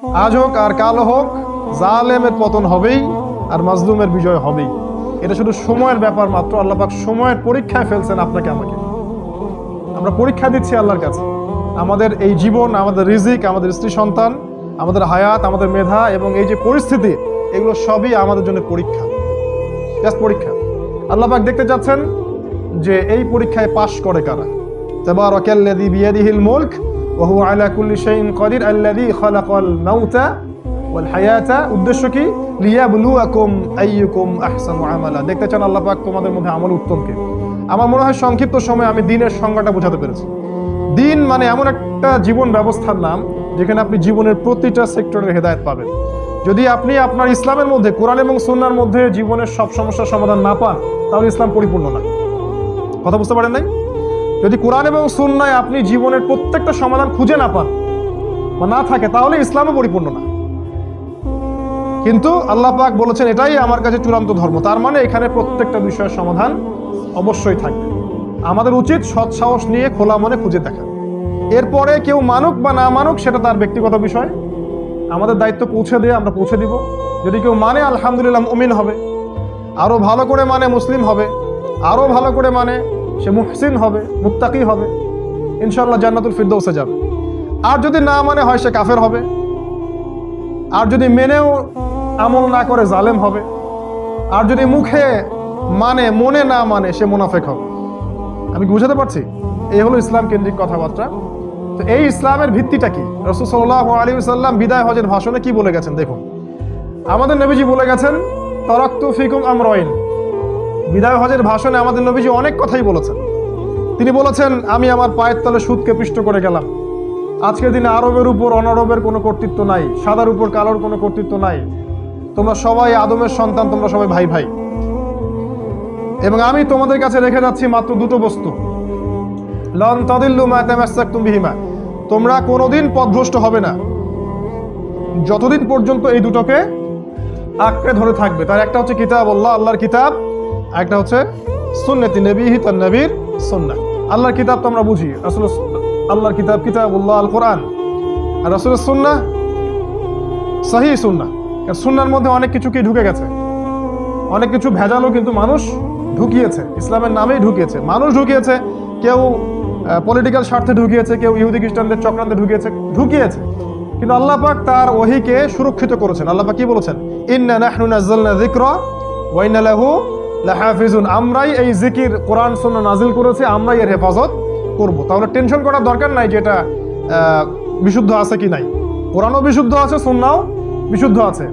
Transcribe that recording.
আজ হোক আর কাল হোক, জালেমের পতন হবেই আর মাজলুমের বিজয় হবেই। এটা শুধু সময়ের ব্যাপার মাত্র। আল্লাহ পাক সময়ের পরীক্ষায় ফেলছেন আপনাকে আমাকে। আমরা পরীক্ষা দিচ্ছি আল্লাহর কাছে। আমাদের এই জীবন, আমাদের রিজিক, আমাদের স্ত্রী সন্তান, আমাদের হায়াত, আমাদের মেধা এবং এই যে পরিস্থিতি, এগুলো সবই আমাদের জন্য পরীক্ষা, জাস্ট পরীক্ষা। আল্লাহ পাক দেখতে চাচ্ছেন যে এই পরীক্ষায় পাশ করে কারা। তাবারাকাল্লাযী বিয়াদিহিল মুলক ওয়া হুয়া আলা কুল্লি শাইইন কাদির আল্লাযী খালাকাল মাউতা ওয়াল হায়াতা। উদ্দেশ্য কি? লিয়াবলুয়াকুম আইয়ুকুম আহসানু আমালা। দেখতে চান আল্লাহ পাক তোমাদের মধ্যে আমল উত্তমকে। আমার মনে হয় সংক্ষিপ্ত সময়ে আমি দ্বীনের সংজ্ঞাটা বোঝাতে পেরেছি। দ্বীন মানে এমন একটা জীবন ব্যবস্থার নাম যেখানে আপনি জীবনের প্রতিটা সেক্টরের হেদায়েত পাবেন। যদি আপনি আপনার ইসলামের মধ্যে, কোরআন এবং সুন্নাহর মধ্যে জীবনের সব সমস্যার সমাধান না পান, তাহলে ইসলাম পরিপূর্ণ না। কথা বুঝতে পারেন নাই? যদি কোরআন এবং সুন্নাহয় আপনি জীবনের প্রত্যেকটা সমাধান খুঁজে না পান বা না থাকে, তাহলে ইসলামও পরিপূর্ণ না। কিন্তু আল্লাহ পাক বলেছেন এটাই আমার কাছে চূড়ান্ত ধর্ম। তার মানে এখানে প্রত্যেকটা বিষয়ের সমাধান অবশ্যই থাকবে। আমাদের উচিত সৎ সাহস নিয়ে খোলা মনে খুঁজে দেখা। এরপরে কেউ মানুক বা না মানুক সেটা তার ব্যক্তিগত বিষয়। আমাদের দায়িত্ব পৌঁছে দিয়ে আমরা পৌঁছে দিব। যদি কেউ মানে, আলহামদুলিল্লাহ, মুমিন হবে। আরো ভালো করে মানে মুসলিম হবে। আরো ভালো করে মানে সে মুহসিন হবে, মুত্তাকি হবে, ইনশাআল্লাহ জান্নাতুল ফিরদৌসে যাবে। আর যদি না মানে হয় সে কাফের হবে। আর যদি মেনেও আমল না করে জালেম হবে। আর যদি মুখে মানে মনে না মানে সে মুনাফিক হবে। আমি বুঝাতে পারছি? এই হলো ইসলাম কেন্দ্রিক কথাবার্তা। তো এই ইসলামের ভিত্তিটা কি? রাসূল সাল্লাল্লাহু আলাইহি ওয়াসাল্লাম বিদায় হজের ভাষণে কি বলে গেছেন দেখুন। আমাদের নবীজি বলে গেছেন, তারাকতু ফিকুম আমরাইন। বিদায় হজের ভাষণে আমাদের নবীজি অনেক কথাই বলেছেন। তিনি বলেছেন, আমি আমার পায়ের তলে সুদকে পিষ্ট করে গেলাম। আজকের দিনে আরবের উপর অনারবের কোনো কর্তৃত্ব নাই, সাদার উপর কালোর কোনো কর্তৃত্ব নাই। তোমরা সবাই আদমের সন্তান, তোমরা সবাই ভাই ভাই। এবং আমি তোমাদের কাছে রেখে যাচ্ছি মাত্র দুটো বস্তু, লান তাদিল্লু মা তামাসসাকতুম বিহিমা। তোমরা কোনোদিন পথভ্রষ্ট হবে না যতদিন পর্যন্ত এই দুটোকে আঁকড়ে ধরে থাকবে। তার একটা হচ্ছে কিতাবুল্লাহ, আল্লাহর কিতাব, একটা হচ্ছে সুন্নতি নবীহি, তার নবীর সুন্নাহ। আল্লাহর কিতাব তো আমরা বুঝি, রাসূল আল্লাহর কিতাব কিতাবুল্লাহ আল কোরআন, আর রাসূলের সুন্নাহ সহিহ সুন্নাহ। সুন্নাহর মধ্যে অনেক কিছু কি ঢুকে গেছে, অনেক কিছু ভেজালও কিন্তু মানুষ ঢুকিয়েছে, ইসলামের নামেই ঢুকিয়েছে। মানুষ ঢুকিয়েছে, কেউ পলিটিক্যাল স্বার্থে ঢুকিয়েছে, কেউ ইহুদি খ্রিস্টানদের চক্রান্তে ঢুকিয়েছে। কিন্তু আল্লাহ পাক তার ওহীকে সুরক্ষিত করেছেন। আল্লাহ পাক কি বলেছেন? ইন্না নাহনু নাযালনা যিকরা ওয়া ইন্না লাহু লাহাফিজুন। আমরাই এই জিকির, কোরআন সুন্নাহ নাজিল করেছি, আমরাই এর হেফাজত করব। তাহলে টেনশন করার দরকার নাই যে এটা বিশুদ্ধ আছে কি নাই। কোরআনও বিশুদ্ধ আছে, সুন্নাহও বিশুদ্ধ আছে।